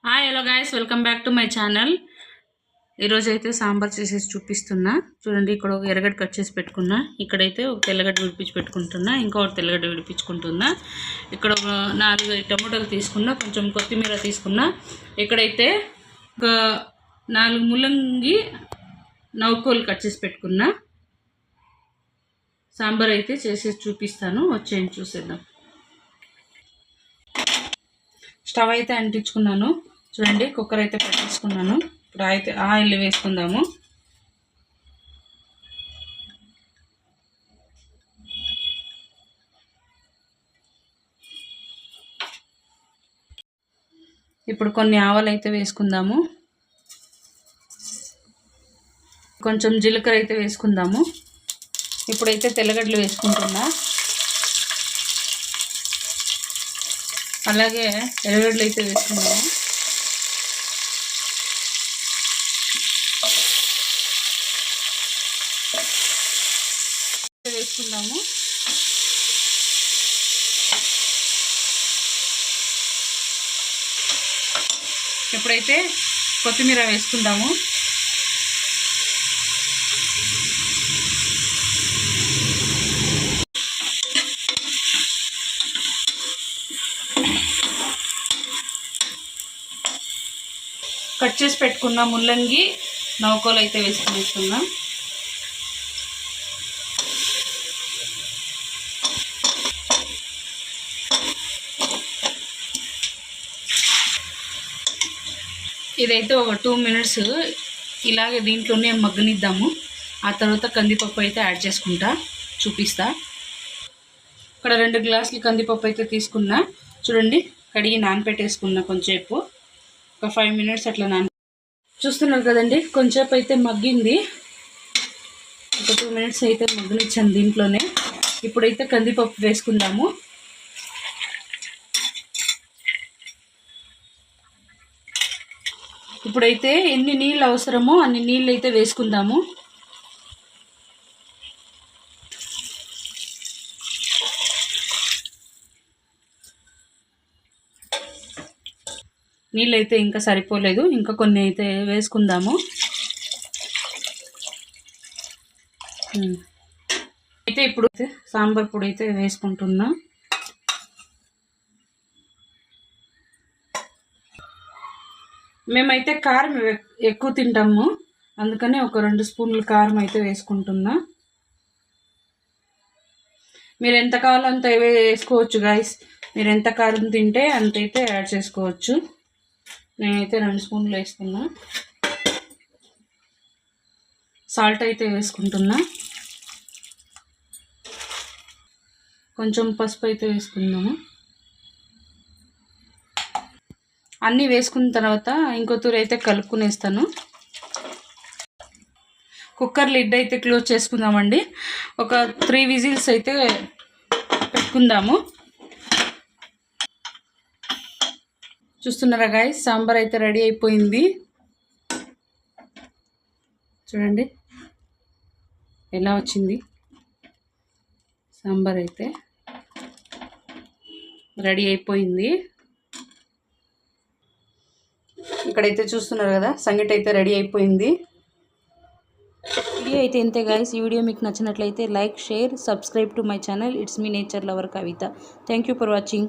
Hi hello guys, welcome back to my channel. ఈరోజు అయితే సాంబార్ చేసేసి చూపిస్తున్నా. చూడండి, ఇక్కడ ఒక ఎర్రగడ్డ కట్ చేసి పెట్టుకున్నా. ఇక్కడైతే ఒక తెల్లగడ్డ విడిపించి పెట్టుకుంటున్నా. ఇంకొక తెల్లగడ్డ విడిపించుకుంటున్నా. ఇక్కడ ఒక 4 టమాటాలు తీసుకున్నా, కొంచెం కొత్తిమీర తీసుకున్నా. ఇక్కడైతే ఒక 4 ముల్లంగి నవ్వుకోలు కట్ చేసి పెట్టుకున్నా. సాంబార్ అయితే చేసేసి చూపిస్తాను, వచ్చేయండి చూసేద్దాం. స్టవ్ అయితే అంటించుకున్నాను. చూడండి, కుక్కర్ అయితే పెట్టేసుకున్నాను. ఇప్పుడు అయితే ఆయిల్ వేసుకుందాము. ఇప్పుడు కొన్ని ఆవాలు అయితే వేసుకుందాము. కొంచెం జీలకర్ర అయితే వేసుకుందాము. ఇప్పుడైతే తెల్లగడ్డలు వేసుకుంటున్నా. అలాగే ఎర్రగడ్డలు అయితే వేసుకున్నాము. వేసుకుందాము. ఇప్పుడైతే కొత్తిమీర వేసుకుందాము. కట్ చేసి పెట్టుకున్న ముల్లంగి నవ్వుకోలు అయితే వేసుకున్నాం. ఇదైతే ఒక 2 మినిట్స్ ఇలాగే దీంట్లోనే మగ్గనిద్దాము. ఆ తర్వాత కందిపప్పు అయితే యాడ్ చేసుకుంటా, చూపిస్తా. ఇక్కడ 2 గ్లాసులు కందిపప్పు అయితే తీసుకున్నా. చూడండి, కడిగి నానపెట్టేసుకున్నా. కొంచెంసేపు ఒక 5 మినిట్స్ అట్లా చూస్తున్నారు కదండి, కొంచెంసేపు అయితే మగ్గింది. ఒక 2 మినిట్స్ అయితే మగ్గనిచ్చాను దీంట్లోనే. ఇప్పుడైతే కందిపప్పు వేసుకుందాము. ఇప్పుడైతే ఎన్ని నీళ్ళు అవసరమో అన్ని నీళ్ళు అయితే వేసుకుందాము. నీళ్ళు అయితే ఇంకా సరిపోలేదు, ఇంకా కొన్ని అయితే వేసుకుందాము. అయితే ఇప్పుడు సాంబార్ పొడి అయితే వేసుకుంటున్నా. మేమైతే కారం ఎక్కువ తింటాము, అందుకని ఒక 2 స్పూన్లు కారం అయితే వేసుకుంటున్నా. మీరు ఎంత కావాలో అంత వేసుకోవచ్చు గాయస్. మీరు ఎంత కారం తింటే అంతైతే యాడ్ చేసుకోవచ్చు. నేనైతే 2 స్పూన్లు వేసుకున్నా. సాల్ట్ అయితే వేసుకుంటున్నా. కొంచెం పసుపు అయితే వేసుకుందాము. అన్నీ వేసుకున్న తర్వాత ఇంకొతూరు అయితే కలుపుకునేస్తాను. కుక్కర్ లిడ్ అయితే క్లోజ్ చేసుకుందామండి. ఒక 3 విజిల్స్ అయితే పెట్టుకుందాము. చూస్తున్నారా గాయస్, సాంబార్ అయితే రెడీ అయిపోయింది. చూడండి ఎలా వచ్చింది. సాంబార్ అయితే రెడీ అయిపోయింది. ఇక్కడైతే చూస్తున్నారు కదా, సంగటి అయితే రెడీ అయిపోయింది. వీడియో అయితే ఇంతే గైస్. ఈ వీడియో మీకు నచ్చినట్లయితే like, share, subscribe to my channel. It's me nature lover Kavitha. Thank you for watching.